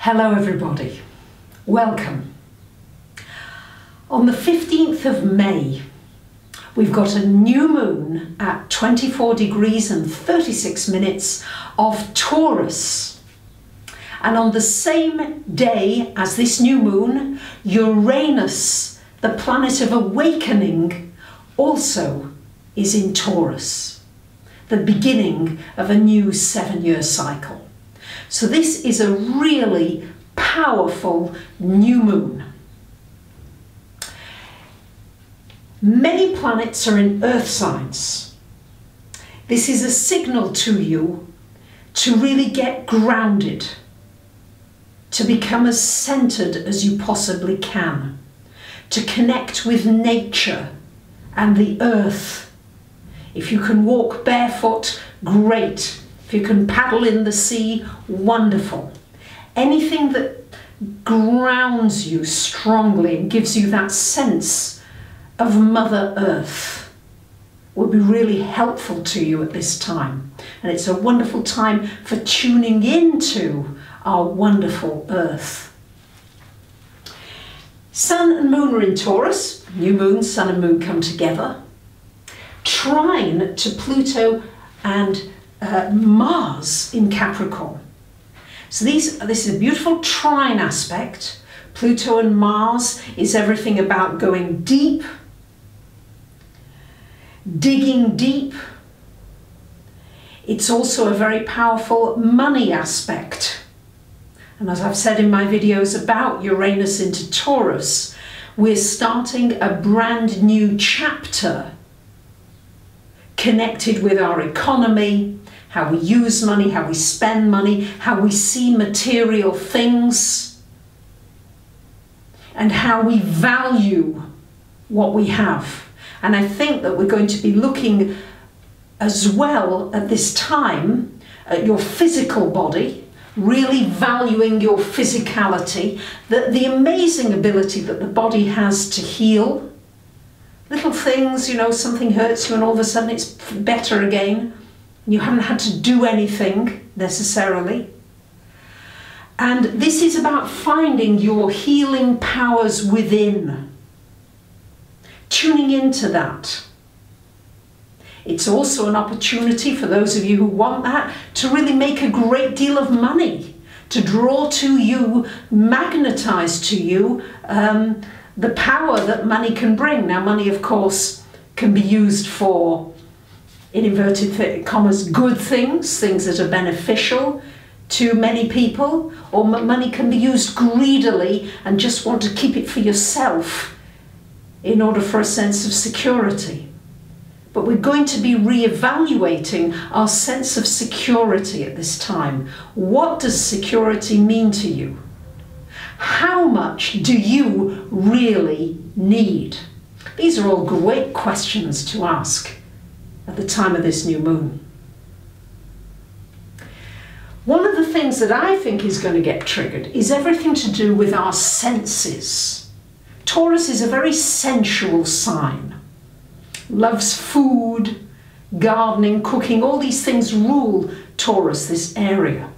Hello everybody, welcome. On the 15th of May, we've got a new moon at 24 degrees and 36 minutes of Taurus. And on the same day as this new moon, Uranus, the planet of awakening, also is in Taurus, the beginning of a new 7-year cycle. So this is a really powerful new moon. Many planets are in earth signs. This is a signal to you to really get grounded, to become as centered as you possibly can, to connect with nature and the earth. If you can walk barefoot, great. If you can paddle in the sea, wonderful. Anything that grounds you strongly and gives you that sense of Mother Earth will be really helpful to you at this time. And it's a wonderful time for tuning into our wonderful Earth. Sun and Moon are in Taurus. New moon, Sun and Moon come together. Trine to Pluto and Mars in Capricorn. So this is a beautiful trine aspect. Pluto and Mars is everything about going deep, digging deep. It's also a very powerful money aspect. And as I've said in my videos about Uranus into Taurus, we're starting a brand new chapter connected with our economy, how we use money, how we spend money, how we see material things, and how we value what we have. And I think that we're going to be looking as well at this time at your physical body, really valuing your physicality, the amazing ability that the body has to heal. Little things, you know, something hurts you and all of a sudden it's better again. You haven't had to do anything necessarily. And this is about finding your healing powers within, tuning into that. It's also an opportunity for those of you who want that to really make a great deal of money, to draw to you, magnetize to you the power that money can bring. Now, money, of course, can be used for, in inverted commas, good things, things that are beneficial to many people, or money can be used greedily and just want to keep it for yourself in order for a sense of security. But we're going to be re-evaluating our sense of security at this time. What does security mean to you? How much do you really need? These are all great questions to ask at the time of this new moon. One of the things that I think is going to get triggered is everything to do with our senses. Taurus is a very sensual sign. Loves food, gardening, cooking, all these things rule Taurus, this area.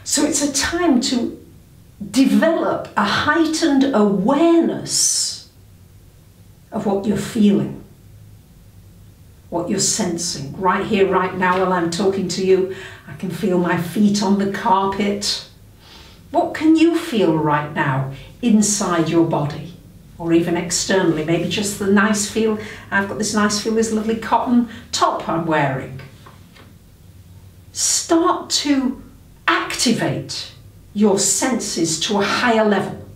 So it's a time to develop a heightened awareness of what you're feeling, what you're sensing. Right here, right now, while I'm talking to you, I can feel my feet on the carpet. What can you feel right now inside your body? Or even externally, maybe just the nice feel. I've got this nice feel, this lovely cotton top I'm wearing. Start to activate your senses to a higher level.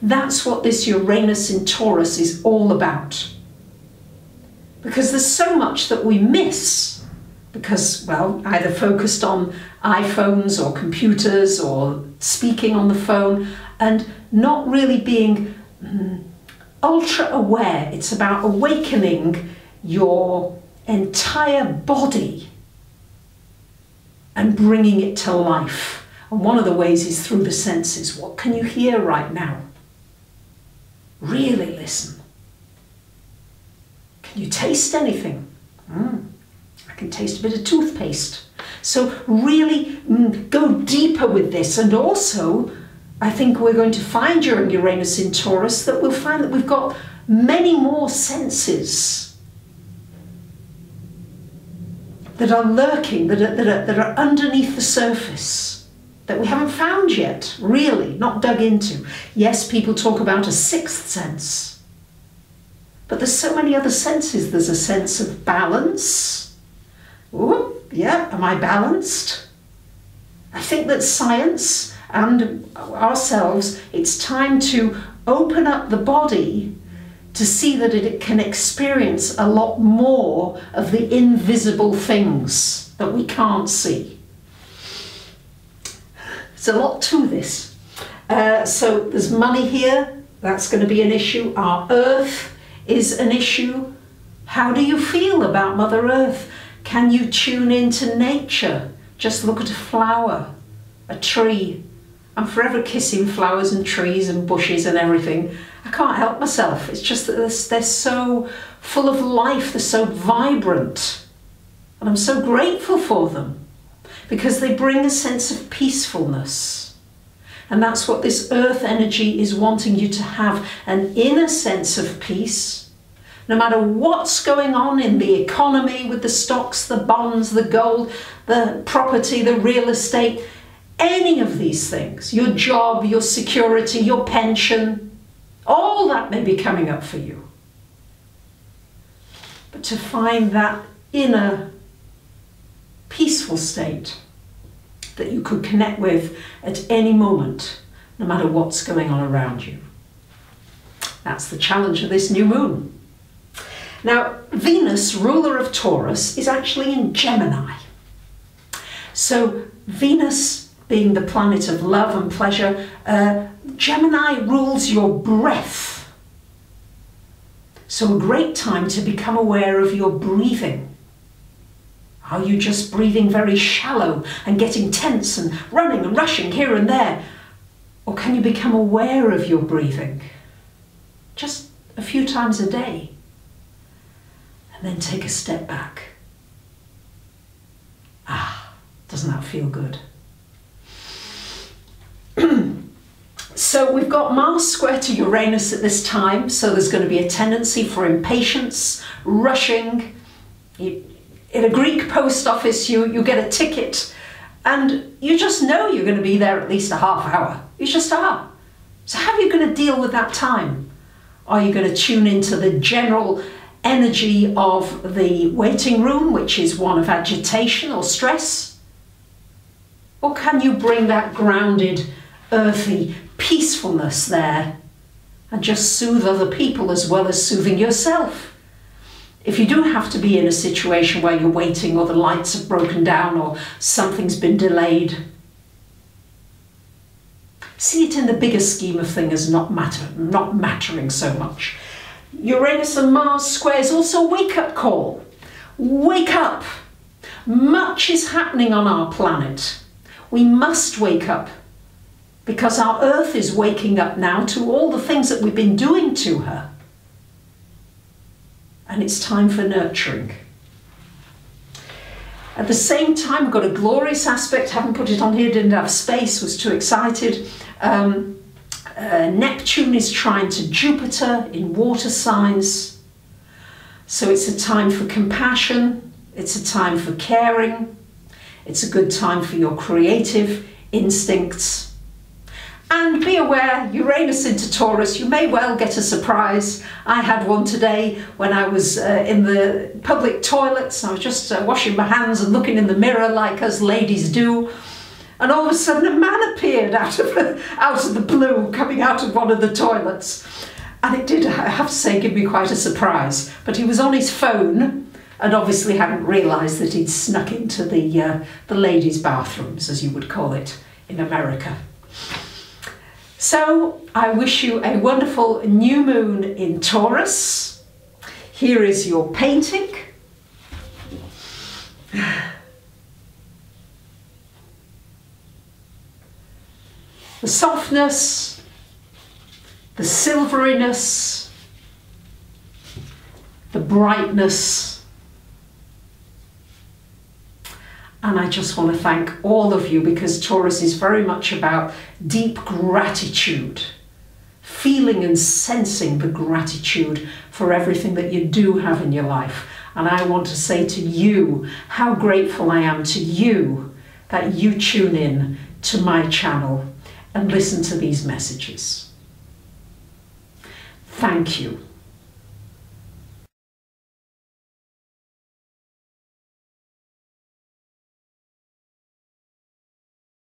That's what this Uranus in Taurus is all about. Because there's so much that we miss because, well, either focused on iPhones or computers or speaking on the phone and not really being ultra aware. It's about awakening your entire body and bringing it to life. And one of the ways is through the senses. What can you hear right now? Really listen. Can you taste anything? I can taste a bit of toothpaste. So really go deeper with this. And also, I think we're going to find during Uranus in Taurus that we'll find that we've got many more senses that are lurking, that are underneath the surface, that we haven't found yet, really, not dug into. Yes, people talk about a sixth sense, but there's so many other senses. There's a sense of balance. Ooh, yeah, am I balanced? I think that science and ourselves, it's time to open up the body to see that it can experience a lot more of the invisible things that we can't see. There's a lot to this. So there's money here, that's going to be an issue. Our Earth is an issue. How do you feel about Mother Earth? Can you tune into nature? Just look at a flower, a tree. I'm forever kissing flowers and trees and bushes and everything. I can't help myself. It's just that they're so full of life, they're so vibrant. And I'm so grateful for them because they bring a sense of peacefulness. And that's what this earth energy is wanting you to have, an inner sense of peace. No matter what's going on in the economy with the stocks, the bonds, the gold, the property, the real estate, any of these things, your job, your security, your pension, all that may be coming up for you. But to find that inner peaceful state that you could connect with at any moment, no matter what's going on around you. That's the challenge of this new moon. Now, Venus, ruler of Taurus, is actually in Gemini. So Venus, being the planet of love and pleasure, Gemini rules your breath. So a great time to become aware of your breathing. Are you just breathing very shallow and getting tense and running and rushing here and there? Or can you become aware of your breathing? Just a few times a day. And then take a step back. Ah, doesn't that feel good? So we've got Mars square to Uranus at this time, so there's going to be a tendency for impatience, rushing. In a Greek post office, you get a ticket and you just know you're going to be there at least a half hour. You just are. So how are you going to deal with that time? Are you going to tune into the general energy of the waiting room, which is one of agitation or stress? Or can you bring that grounded, earthy peacefulness there and just soothe other people as well as soothing yourself? If you do have to be in a situation where you're waiting or the lights have broken down or something's been delayed, see it in the bigger scheme of things as not mattering so much. Uranus and Mars square is also a wake-up call. Wake up! Much is happening on our planet. We must wake up because our Earth is waking up now to all the things that we've been doing to her. And it's time for nurturing. At the same time, we've got a glorious aspect, haven't put it on here, didn't have space, was too excited. Neptune is trine to Jupiter in water signs. So it's a time for compassion, it's a time for caring, it's a good time for your creative instincts. And be aware, Uranus into Taurus, you may well get a surprise. I had one today when I was in the public toilets. I was just washing my hands and looking in the mirror like us ladies do. And all of a sudden a man appeared out of the blue, coming out of one of the toilets. And it did, I have to say, give me quite a surprise. But he was on his phone and obviously hadn't realised that he'd snuck into the ladies' bathrooms, as you would call it in America. So I wish you a wonderful new moon in Taurus. Here is your painting. The softness, the silveriness, the brightness, And I just want to thank all of you, because Taurus is very much about deep gratitude, feeling and sensing the gratitude for everything that you do have in your life. And I want to say to you how grateful I am to you that you tune in to my channel and listen to these messages. Thank you.